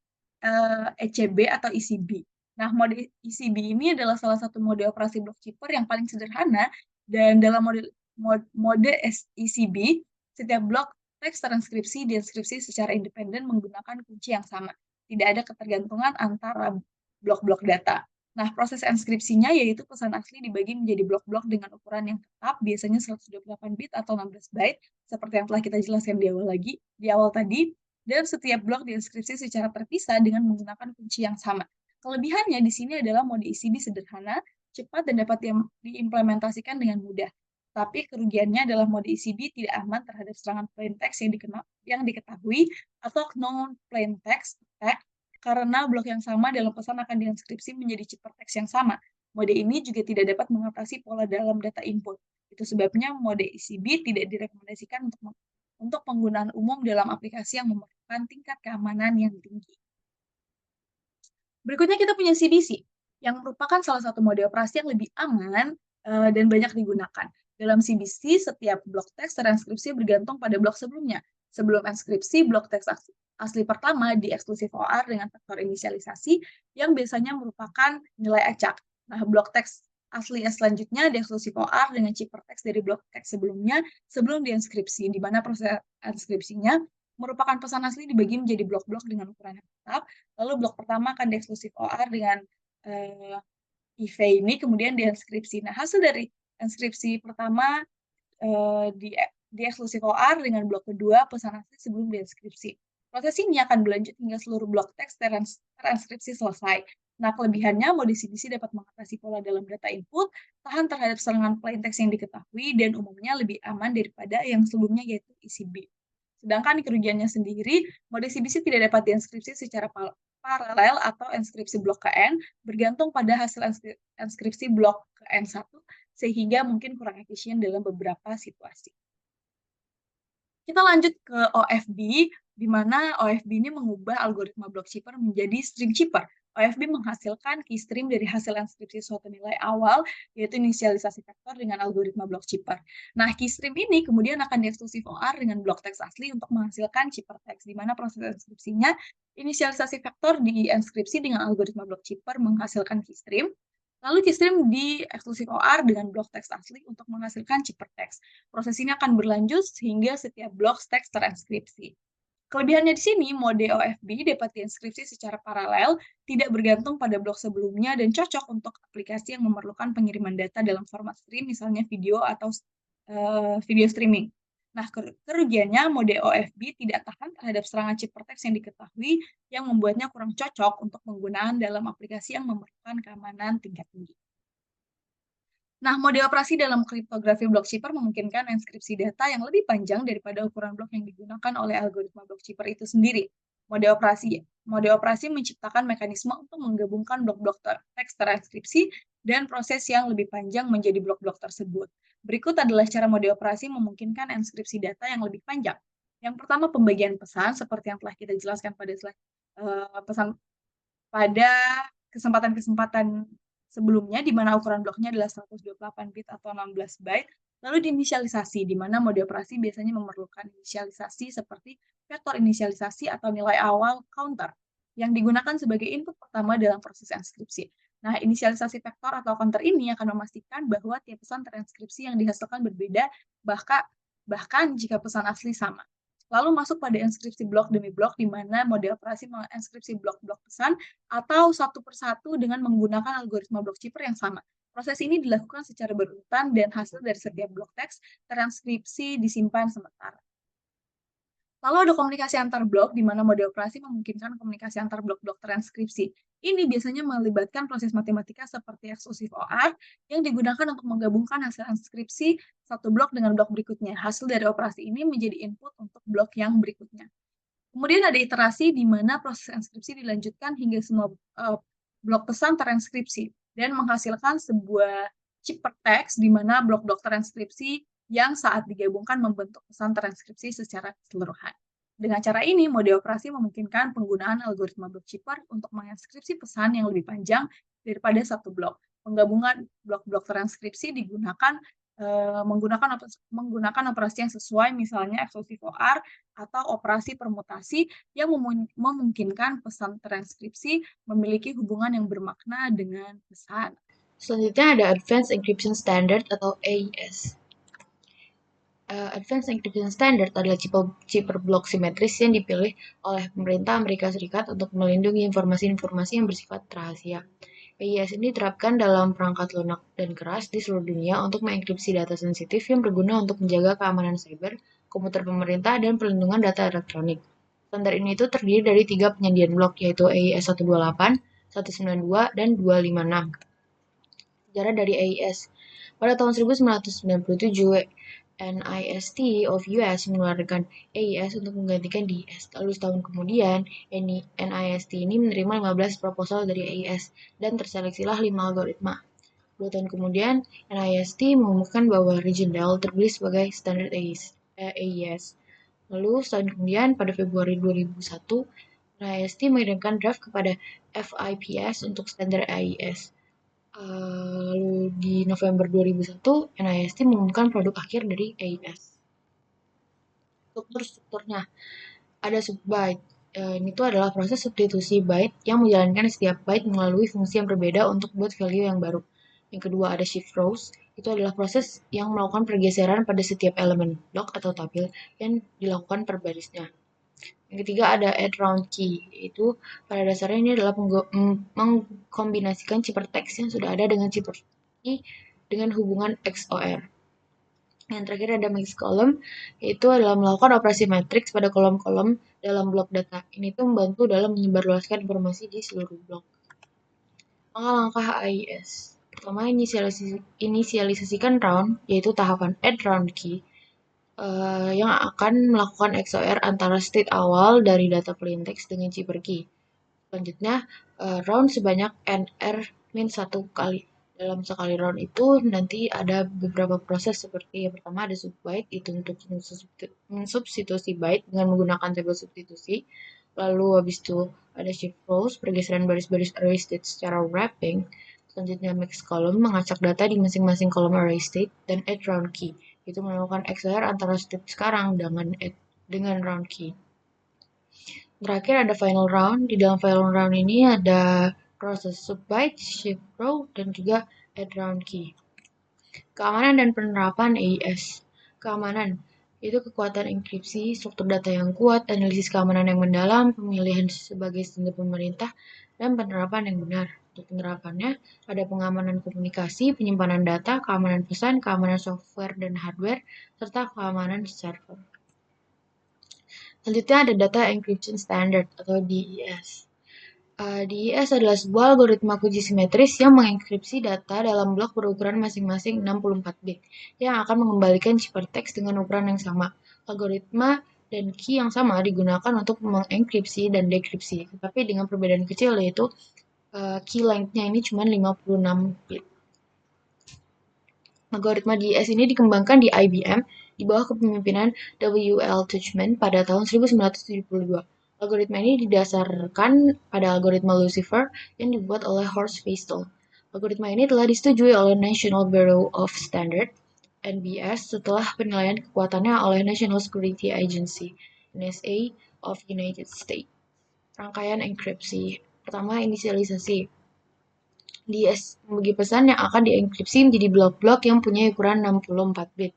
Speaker 4: ECB atau ECB. Nah, mode ECB ini adalah salah satu mode operasi blok chipper yang paling sederhana, dan dalam mode ECB, setiap blok teks transkripsi dienskripsi secara independen menggunakan kunci yang sama. Tidak ada ketergantungan antara blok-blok data. Nah, proses enskripsinya yaitu pesan asli dibagi menjadi blok-blok dengan ukuran yang tetap, biasanya 128 bit atau 16 byte, seperti yang telah kita jelaskan di awal tadi, dan setiap blok dienskripsi secara terpisah dengan menggunakan kunci yang sama. Kelebihannya di sini adalah mode ECB sederhana, cepat, dan dapat diimplementasikan dengan mudah. Tapi kerugiannya adalah mode ECB tidak aman terhadap serangan plain text yang diketahui atau non plain text attack, karena blok yang sama dalam pesan akan dienskripsi menjadi ciphertext yang sama. Mode ini juga tidak dapat mengatasi pola dalam data input. Itu sebabnya mode ECB tidak direkomendasikan untuk penggunaan umum dalam aplikasi yang memerlukan tingkat keamanan yang tinggi. Berikutnya kita punya CBC, yang merupakan salah satu mode operasi yang lebih aman dan banyak digunakan. Dalam CBC, setiap blok teks transkripsi bergantung pada blok sebelumnya. Sebelum enskripsi, blok teks asli pertama di exclusive OR dengan faktor inisialisasi yang biasanya merupakan nilai acak. Nah, blok teks asli selanjutnya di exclusive OR dengan ciphertext dari blok teks sebelumnya sebelum dienskripsi, di mana proses enskripsinya merupakan pesan asli dibagi menjadi blok-blok dengan ukuran yang tetap. Lalu blok pertama akan di exclusive OR dengan IV ini, kemudian dienskripsi. Nah, hasil dari enskripsi pertama di exclusive OR dengan blok kedua pesan asli sebelum dienskripsi. Proses ini akan berlanjut hingga seluruh blok teks terenskripsi selesai. Nah, kelebihannya mode CBC dapat mengatasi pola dalam data input, tahan terhadap serangan plain text yang diketahui, dan umumnya lebih aman daripada yang sebelumnya yaitu ECB. Sedangkan kerugiannya sendiri, mode CBC tidak dapat dienskripsi secara paralel atau enskripsi blok ke N, bergantung pada hasil enskripsi blok ke N1, sehingga mungkin kurang efisien dalam beberapa situasi. Kita lanjut ke OFB, di mana OFB ini mengubah algoritma block chipper menjadi stream chipper. OFB menghasilkan key stream dari hasil enskripsi suatu nilai awal, yaitu inisialisasi vektor dengan algoritma block chipper. Nah, key stream ini kemudian akan di-exclusive OR dengan blok teks asli untuk menghasilkan ciphertext, di mana proses enskripsinya inisialisasi vektor di enskripsi dengan algoritma block chipper menghasilkan key stream. Lalu keystream di exclusive OR dengan blok teks asli untuk menghasilkan ciphertext. Proses ini akan berlanjut sehingga setiap blok teks terenskripsi. Kelebihannya di sini, mode OFB dapat dienskripsi secara paralel, tidak bergantung pada blok sebelumnya, dan cocok untuk aplikasi yang memerlukan pengiriman data dalam format stream, misalnya video atau video streaming. Nah, kerugiannya mode OFB tidak tahan terhadap serangan ciphertext yang diketahui, yang membuatnya kurang cocok untuk penggunaan dalam aplikasi yang memerlukan keamanan tingkat tinggi. Nah, mode operasi dalam kriptografi block chipper memungkinkan enskripsi data yang lebih panjang daripada ukuran blok yang digunakan oleh algoritma block chipper itu sendiri. Mode operasi menciptakan mekanisme untuk menggabungkan blok-blok teks terenskripsi dan proses yang lebih panjang menjadi blok-blok tersebut. Berikut adalah cara mode operasi memungkinkan enskripsi data yang lebih panjang. Yang pertama, pembagian pesan, seperti yang telah kita jelaskan pada kesempatan-kesempatan sebelumnya, di mana ukuran bloknya adalah 128 bit atau 16 byte. Lalu diinisialisasi, di mana mode operasi biasanya memerlukan inisialisasi seperti vektor inisialisasi atau nilai awal counter, yang digunakan sebagai input pertama dalam proses enskripsi. Nah, inisialisasi vektor atau counter ini akan memastikan bahwa tiap pesan transkripsi yang dihasilkan berbeda, bahkan jika pesan asli sama. Lalu masuk pada enskripsi blok demi blok, di mana model operasi menginskripsi blok-blok pesan atau satu persatu dengan menggunakan algoritma blok chipper yang sama. Proses ini dilakukan secara berurutan dan hasil dari setiap blok teks transkripsi disimpan sementara. Lalu ada komunikasi antar blok, di mana mode operasi memungkinkan komunikasi antar blok-blok transkripsi. Ini biasanya melibatkan proses matematika seperti eksklusif OR yang digunakan untuk menggabungkan hasil transkripsi satu blok dengan blok berikutnya. Hasil dari operasi ini menjadi input untuk blok yang berikutnya. Kemudian ada iterasi di mana proses transkripsi dilanjutkan hingga semua blok pesan transkripsi dan menghasilkan sebuah chipper text di mana blok-blok transkripsi yang saat digabungkan membentuk pesan transkripsi secara keseluruhan. Dengan cara ini, mode operasi memungkinkan penggunaan algoritma blok chipper untuk menginskripsi pesan yang lebih panjang daripada satu blok. Penggabungan blok-blok transkripsi digunakan menggunakan operasi yang sesuai, misalnya eksklusif OR atau operasi permutasi yang memungkinkan pesan transkripsi memiliki hubungan yang bermakna dengan pesan.
Speaker 2: Selanjutnya ada Advanced Encryption Standard atau AES. Advanced Encryption Standard adalah chipper blok simetris yang dipilih oleh pemerintah Amerika Serikat untuk melindungi informasi-informasi yang bersifat rahasia. AES ini diterapkan dalam perangkat lunak dan keras di seluruh dunia untuk mengenkripsi data sensitif yang berguna untuk menjaga keamanan cyber, komputer pemerintah, dan perlindungan data elektronik. Standar ini itu terdiri dari 3 penyandian blok, yaitu AES 128, 192, dan 256. Sejarah dari AES. Pada tahun 1997, NIST of US mengeluarkan AES untuk menggantikan DES. Lalu setahun kemudian, NIST ini menerima 15 proposal dari AES dan terseleksilah 5 algoritma. 2 tahun kemudian, NIST mengumumkan bahwa Regional terpilih sebagai standar AES. Lalu setahun kemudian, pada Februari 2001, NIST mengirimkan draft kepada FIPS untuk standar AES. Lalu di November 2001, NIST mengumumkan produk akhir dari AES. Strukturnya ada subbyte. Ini tuh adalah proses substitusi byte yang menjalankan setiap byte melalui fungsi yang berbeda untuk buat value yang baru. Yang kedua ada shift rows. Itu adalah proses yang melakukan pergeseran pada setiap elemen blok atau tabel yang dilakukan per barisnya. Yang ketiga ada add round key, yaitu pada dasarnya ini adalah mengkombinasikan chipper text yang sudah ada dengan chipper key dengan hubungan XOR. Yang terakhir ada mix column, yaitu adalah melakukan operasi matriks pada kolom-kolom dalam blok data. Ini tuh membantu dalam menyebarluaskan informasi di seluruh blok. Langkah-langkah AES. Pertama, inisialisasikan round, yaitu tahapan add round key, yang akan melakukan XOR antara state awal dari data plain text dengan chipper key. Selanjutnya, round sebanyak NR-1 kali. Dalam sekali round itu nanti ada beberapa proses seperti yang pertama ada subbyte, itu untuk mensubstitusi byte dengan menggunakan tabel substitusi. Lalu habis itu ada shift rows, pergeseran baris-baris array state secara wrapping. Selanjutnya mix column, mengacak data di masing-masing kolom array state, dan add round key, itu melakukan XOR antara state sekarang dengan round key. Terakhir ada final round. Di dalam final round ini ada proses subbyte, shift row, dan juga add round key. Keamanan dan penerapan AES. Keamanan itu kekuatan enkripsi, struktur data yang kuat, analisis keamanan yang mendalam, pemilihan sebagai standar pemerintah, dan penerapan yang benar. Untuk penerapannya, ada pengamanan komunikasi, penyimpanan data, keamanan pesan, keamanan software dan hardware, serta keamanan server. Selanjutnya ada Data Encryption Standard atau DES. DES adalah sebuah algoritma kunci simetris yang mengenkripsi data dalam blok berukuran masing-masing 64 bit yang akan mengembalikan chipper text dengan ukuran yang sama. Algoritma dan key yang sama digunakan untuk mengenkripsi dan dekripsi, tetapi dengan perbedaan kecil, yaitu key length-nya ini cuma 56 bit. Algoritma DES ini dikembangkan di IBM di bawah kepemimpinan W.L. Tuchman pada tahun 1972. Algoritma ini didasarkan pada algoritma Lucifer yang dibuat oleh Horst Feistel. Algoritma ini telah disetujui oleh National Bureau of Standards (NBS) setelah penilaian kekuatannya oleh National Security Agency (NSA) of United States. Rangkaian enkripsi. Pertama, inisialisasi. DS membagi pesan yang akan dienkripsi menjadi blok-blok yang punya ukuran 64 bit.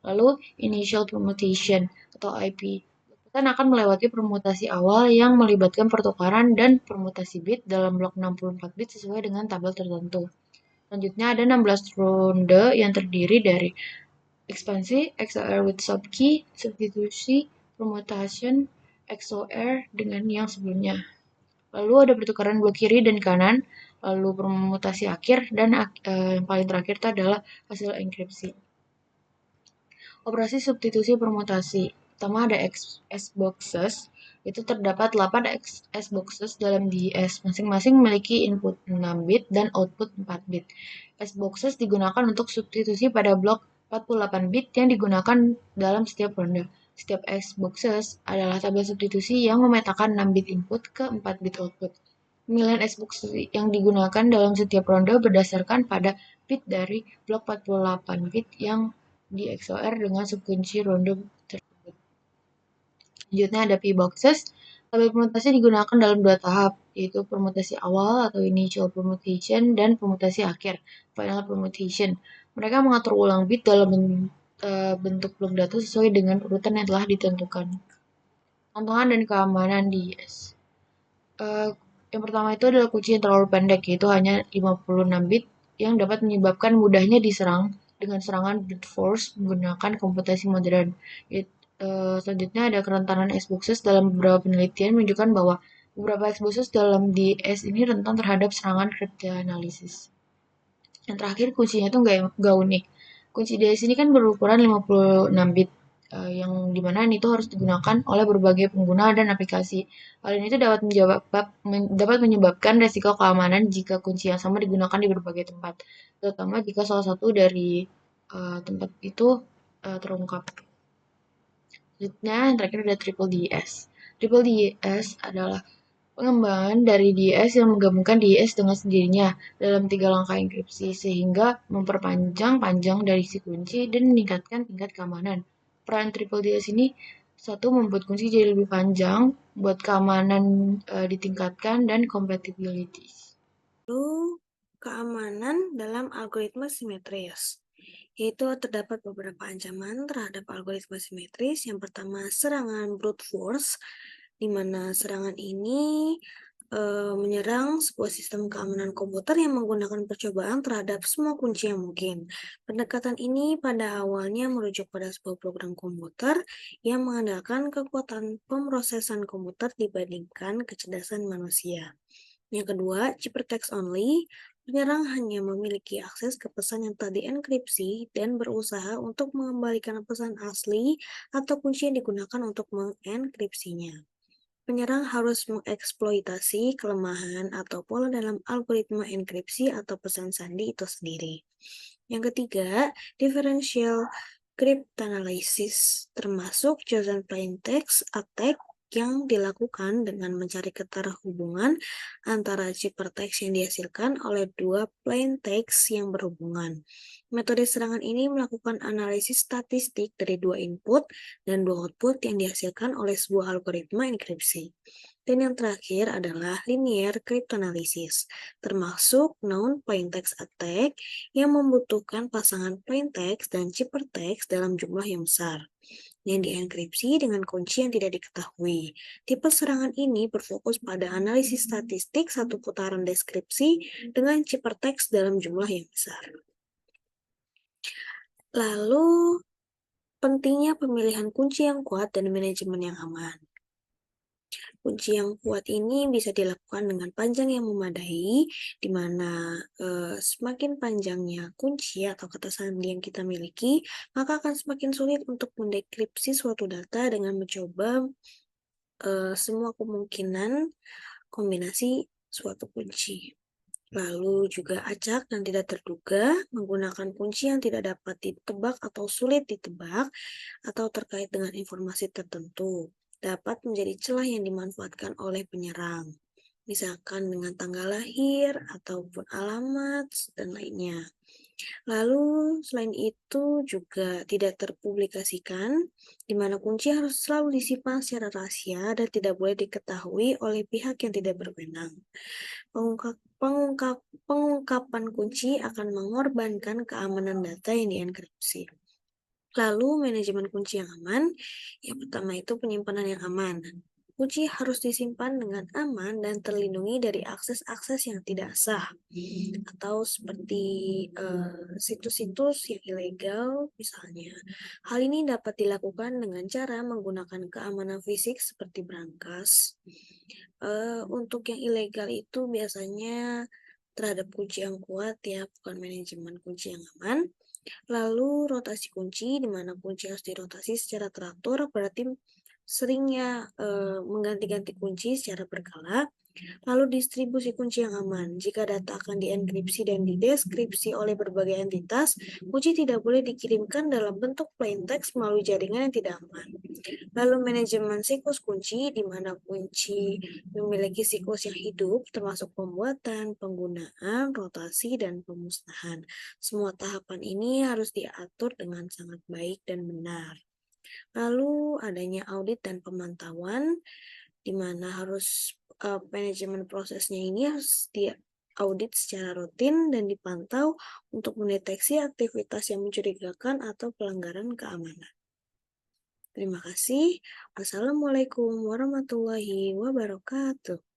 Speaker 2: Lalu initial permutation atau IP. Pesan akan melewati permutasi awal yang melibatkan pertukaran dan permutasi bit dalam blok 64 bit sesuai dengan tabel tertentu. Selanjutnya ada 16 ronde yang terdiri dari ekspansi, XOR with subkey, substitusi, permutation, XOR dengan yang sebelumnya. Lalu ada pertukaran blok kiri dan kanan, lalu permutasi akhir, dan yang paling terakhir itu adalah hasil enkripsi. Operasi substitusi permutasi. Pertama ada S-boxes, itu terdapat 8 S-boxes dalam DS, masing-masing memiliki input 6 bit dan output 4 bit. S-boxes digunakan untuk substitusi pada blok 48 bit yang digunakan dalam setiap ronde. Setiap S-boxes adalah tabel substitusi yang memetakan 6 bit input ke 4 bit output. Pemilihan S-box yang digunakan dalam setiap ronde berdasarkan pada bit dari blok 48 bit yang di XOR dengan subkunci ronde tersebut. Selanjutnya ada P-boxes. Tabel permutasi digunakan dalam dua tahap, yaitu permutasi awal atau initial permutation dan permutasi akhir, final permutation. Mereka mengatur ulang bit dalam bentuk blok data sesuai dengan urutan yang telah ditentukan. Keuntungan dan keamanan DS. Yang pertama itu adalah kunci yang terlalu pendek, yaitu hanya 56 bit yang dapat menyebabkan mudahnya diserang dengan serangan brute force menggunakan komputasi modern. Selanjutnya ada kerentanan S-boxes. Dalam beberapa penelitian menunjukkan bahwa beberapa S-boxes dalam DS ini rentan terhadap serangan cryptanalysis. Yang terakhir kuncinya itu nggak unik. Kunci DS ini kan berukuran 56 bit, yang dimana itu harus digunakan oleh berbagai pengguna dan aplikasi. Hal ini itu dapat menyebabkan resiko keamanan jika kunci yang sama digunakan di berbagai tempat, terutama jika salah satu dari tempat itu terungkap. Selanjutnya, yang terakhir ada Triple DS. Triple DS adalah pengembangan dari DS yang menggabungkan DS dengan sendirinya dalam 3 langkah enkripsi sehingga memperpanjang panjang dari si kunci dan meningkatkan tingkat keamanan. Peran Triple DS ini satu membuat kunci jadi lebih panjang, buat keamanan ditingkatkan dan compatibility.
Speaker 5: Lalu keamanan dalam algoritma simetris, yaitu terdapat beberapa ancaman terhadap algoritma simetris. Yang pertama, serangan brute force, di mana serangan ini menyerang sebuah sistem keamanan komputer yang menggunakan percobaan terhadap semua kunci yang mungkin. Pendekatan ini pada awalnya merujuk pada sebuah program komputer yang mengandalkan kekuatan pemrosesan komputer dibandingkan kecerdasan manusia. Yang kedua, ciphertext only. Penyerang hanya memiliki akses ke pesan yang telah dienkripsi dan berusaha untuk mengembalikan pesan asli atau kunci yang digunakan untuk mengenkripsinya. Penyerang harus mengeksploitasi kelemahan atau pola dalam algoritma enkripsi atau pesan sandi itu sendiri. Yang ketiga, differential cryptanalysis, termasuk chosen plain text attack yang dilakukan dengan mencari keterhubungan antara ciphertext yang dihasilkan oleh dua plain text yang berhubungan. Metode serangan ini melakukan analisis statistik dari dua input dan dua output yang dihasilkan oleh sebuah algoritma enkripsi. Dan yang terakhir adalah linear cryptanalysis, termasuk known plain text attack yang membutuhkan pasangan plain text dan ciphertext dalam jumlah yang besar, yang dienkripsi dengan kunci yang tidak diketahui. Tipe serangan ini berfokus pada analisis statistik satu putaran deskripsi dengan ciphertext dalam jumlah yang besar. Lalu, pentingnya pemilihan kunci yang kuat dan manajemen yang aman. Kunci yang kuat ini bisa dilakukan dengan panjang yang memadai, di mana semakin panjangnya kunci atau kata sandi yang kita miliki, maka akan semakin sulit untuk mendekripsi suatu data dengan mencoba semua kemungkinan kombinasi suatu kunci. Lalu juga acak dan tidak terduga, menggunakan kunci yang tidak dapat ditebak atau sulit ditebak, atau terkait dengan informasi tertentu, dapat menjadi celah yang dimanfaatkan oleh penyerang, misalkan dengan tanggal lahir ataupun alamat dan lainnya. Lalu selain itu juga tidak terpublikasikan, di mana kunci harus selalu disimpan secara rahasia dan tidak boleh diketahui oleh pihak yang tidak berwenang. Pengungkapan kunci akan mengorbankan keamanan data yang dienkripsi. Lalu manajemen kunci yang aman, yang pertama itu penyimpanan yang aman. Kunci harus disimpan dengan aman dan terlindungi dari akses-akses yang tidak sah, atau seperti situs-situs yang ilegal misalnya. Hal ini dapat dilakukan dengan cara menggunakan keamanan fisik seperti brankas. Untuk yang ilegal itu biasanya terhadap kunci yang kuat ya, bukan manajemen kunci yang aman. Lalu rotasi kunci, di mana kunci harus dirotasi secara teratur, berarti seringnya mengganti-ganti kunci secara berkala. Lalu distribusi kunci yang aman. Jika data akan dienkripsi dan dideskripsi oleh berbagai entitas, kunci tidak boleh dikirimkan dalam bentuk plain text melalui jaringan yang tidak aman. Lalu manajemen siklus kunci, di mana kunci memiliki siklus yang hidup, termasuk pembuatan, penggunaan, rotasi, dan pemusnahan. Semua tahapan ini harus diatur dengan sangat baik dan benar. Lalu adanya audit dan pemantauan, di mana harus manajemen prosesnya ini harus diaudit secara rutin dan dipantau untuk mendeteksi aktivitas yang mencurigakan atau pelanggaran keamanan. Terima kasih. Wassalamualaikum warahmatullahi wabarakatuh.